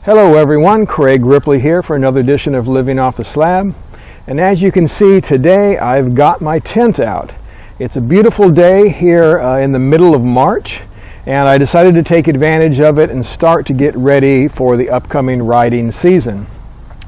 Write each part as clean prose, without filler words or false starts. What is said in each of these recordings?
Hello everyone, Craig Ripley here for another edition of Living Off the Slab. And as you can see today, I've got my tent out. It's a beautiful day here in the middle of March, and I decided to take advantage of it and start to get ready for the upcoming riding season.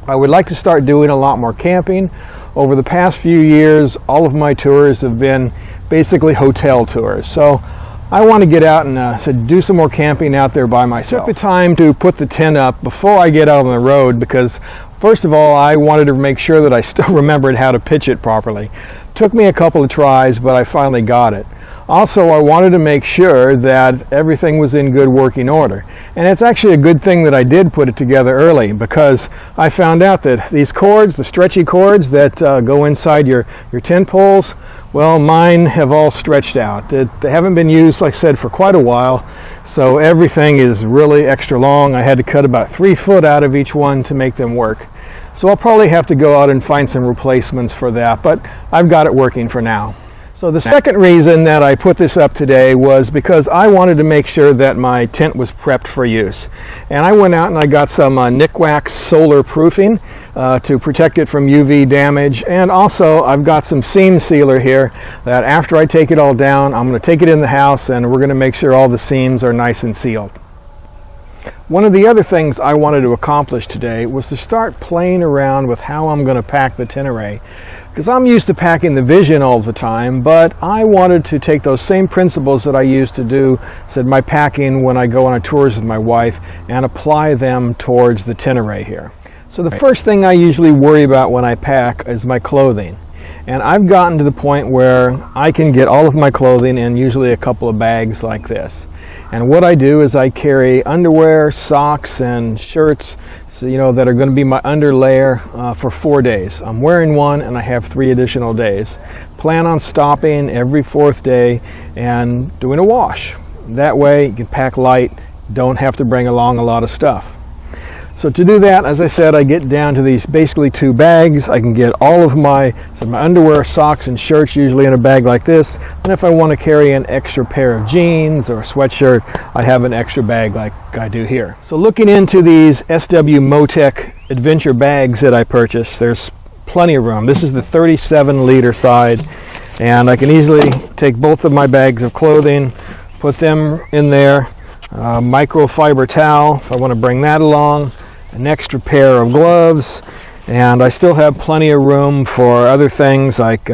I would like to start doing a lot more camping. Over the past few years, all of my tours have been basically hotel tours. So I want to get out and do some more camping out there by myself. I took the time to put the tent up before I get out on the road because, first of all, I wanted to make sure that I still remembered how to pitch it properly. Took me a couple of tries, but I finally got it. Also, I wanted to make sure that everything was in good working order. And it's actually a good thing that I did put it together early, because I found out that these cords, the stretchy cords that go inside your tent poles, well, mine have all stretched out. They haven't been used, like I said, for quite a while, so everything is really extra long. I had to cut about 3 foot out of each one to make them work. So I'll probably have to go out and find some replacements for that, but I've got it working for now. So the second reason that I put this up today was because I wanted to make sure that my tent was prepped for use. And I went out and I got some Nikwax solar proofing to protect it from UV damage. And also I've got some seam sealer here that after I take it all down, I'm going to take it in the house and we're going to make sure all the seams are nice and sealed. One of the other things I wanted to accomplish today was to start playing around with how I'm going to pack the Tenere. Because I'm used to packing the Vision all the time, but I wanted to take those same principles that I used to do, my packing when I go on tours with my wife, and apply them towards the Tenere here. So the first thing I usually worry about when I pack is my clothing. And I've gotten to the point where I can get all of my clothing in usually a couple of bags like this. And what I do is I carry underwear, socks, and shirts, that are going to be my underlayer for 4 days. I'm wearing one and I have 3 additional days. Plan on stopping every 4th day and doing a wash. That way you can pack light, don't have to bring along a lot of stuff. So to do that, as I said, I get down to these basically 2 bags. I can get all of my underwear, socks, and shirts usually in a bag like this. And if I want to carry an extra pair of jeans or a sweatshirt, I have an extra bag like I do here. So looking into these SW Motec adventure bags that I purchased, there's plenty of room. This is the 37-liter side, and I can easily take both of my bags of clothing, put them in there, microfiber towel if I want to bring that along, an extra pair of gloves, and I still have plenty of room for other things like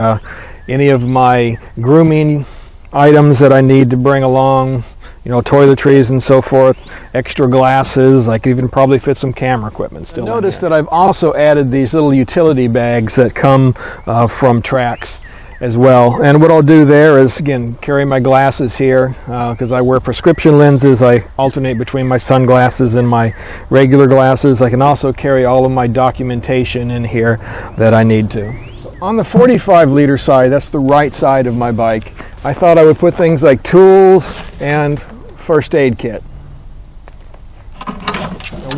any of my grooming items that I need to bring along, toiletries and so forth, extra glasses. I could even probably fit some camera equipment still. Notice that I've also added these little utility bags that come from Trax as well. And what I'll do there is, again, carry my glasses here because I wear prescription lenses. I alternate between my sunglasses and my regular glasses. I can also carry all of my documentation in here that I need to. On the 45-liter side, that's the right side of my bike, I thought I would put things like tools and first aid kit.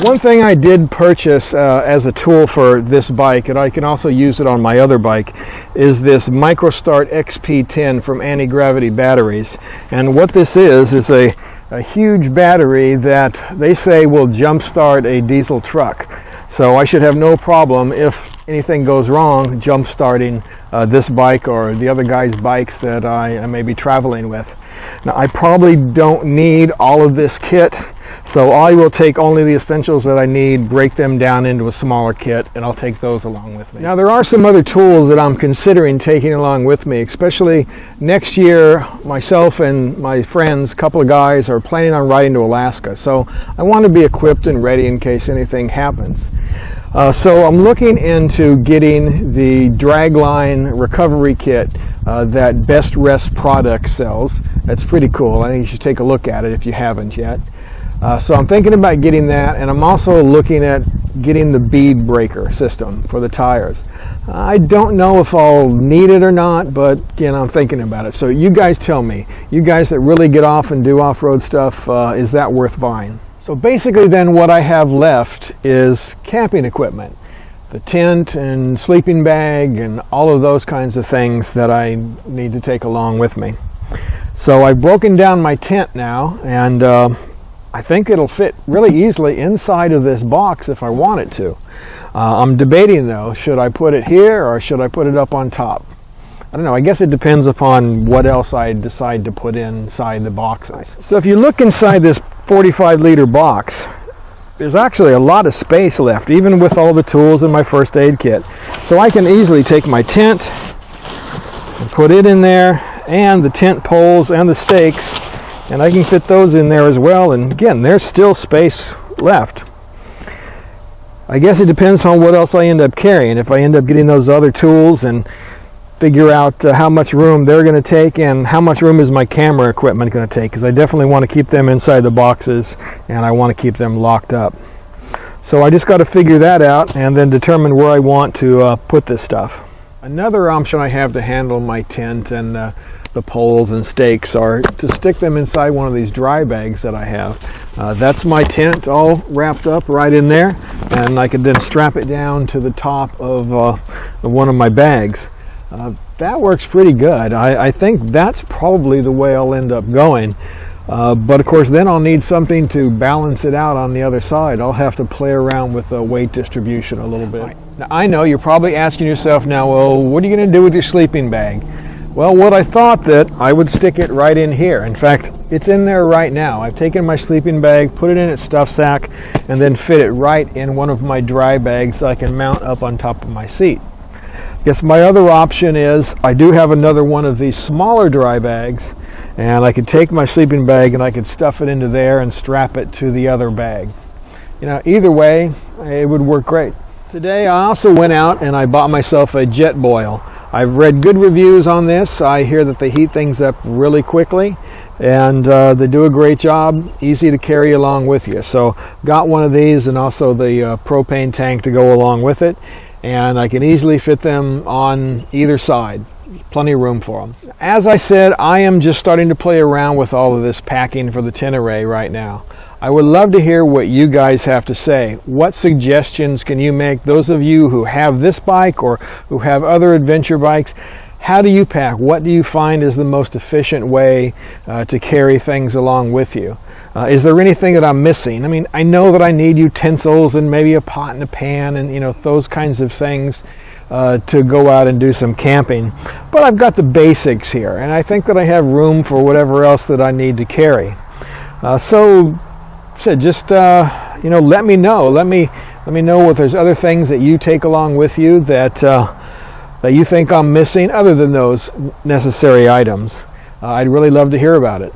One thing I did purchase as a tool for this bike, and I can also use it on my other bike, is this MicroStart XP10 from Anti-Gravity Batteries. And what this is a huge battery that they say will jumpstart a diesel truck. So I should have no problem, if anything goes wrong, jump-starting this bike or the other guy's bikes that I may be traveling with. Now, I probably don't need all of this kit, so I will take only the essentials that I need, break them down into a smaller kit, and I'll take those along with me. Now, there are some other tools that I'm considering taking along with me, especially next year. Myself and my friends, a couple of guys, are planning on riding to Alaska, so I want to be equipped and ready in case anything happens. So I'm looking into getting the dragline recovery kit that Best Rest Products sells. That's pretty cool. I think you should take a look at it if you haven't yet. So I'm thinking about getting that, and I'm also looking at getting the bead breaker system for the tires. I don't know if I'll need it or not, but I'm thinking about it. So you guys tell me, you guys that really get off and do off-road stuff, is that worth buying? So basically then what I have left is camping equipment. The tent and sleeping bag and all of those kinds of things that I need to take along with me. So I've broken down my tent now, and I think it'll fit really easily inside of this box if I want it to. I'm debating though, should I put it here or should I put it up on top? I don't know, I guess it depends upon what else I decide to put inside the boxes. So if you look inside this 45-liter box, there's actually a lot of space left, even with all the tools in my first aid kit. So I can easily take my tent and put it in there, and the tent poles and the stakes, and I can fit those in there as well. And again, there's still space left. I guess it depends on what else I end up carrying. If I end up getting those other tools and figure out how much room they're going to take and how much room is my camera equipment going to take, because I definitely want to keep them inside the boxes and I want to keep them locked up. So I just got to figure that out and then determine where I want to put this stuff. Another option I have to handle my tent and the poles and stakes are to stick them inside one of these dry bags that I have. That's my tent all wrapped up right in there, and I can then strap it down to the top of one of my bags. That works pretty good. I think that's probably the way I'll end up going. But of course then I'll need something to balance it out on the other side. I'll have to play around with the weight distribution a little bit. Now I know you're probably asking yourself now, well, what are you going to do with your sleeping bag? Well, what I thought that I would stick it right in here. In fact, it's in there right now. I've taken my sleeping bag, put it in its stuff sack, and then fit it right in one of my dry bags so I can mount up on top of my seat. Yes, my other option is I do have another one of these smaller dry bags, and I could take my sleeping bag and I could stuff it into there and strap it to the other bag. You know, either way, it would work great. Today I also went out and I bought myself a jet boil. I've read good reviews on this. I hear that they heat things up really quickly, and they do a great job, easy to carry along with you. So got one of these and also the propane tank to go along with it. And I can easily fit them on either side. Plenty of room for them. As I said, I am just starting to play around with all of this packing for the Tenere right now. I would love to hear what you guys have to say. What suggestions can you make? Those of you who have this bike or who have other adventure bikes, how do you pack? What do you find is the most efficient way to carry things along with you? Is there anything that I'm missing? I mean, I know that I need utensils and maybe a pot and a pan and, you know, those kinds of things to go out and do some camping. But I've got the basics here, and I think that I have room for whatever else that I need to carry. So just you know, let me know. Let me know if there's other things that you take along with you that that you think I'm missing other than those necessary items. I'd really love to hear about it.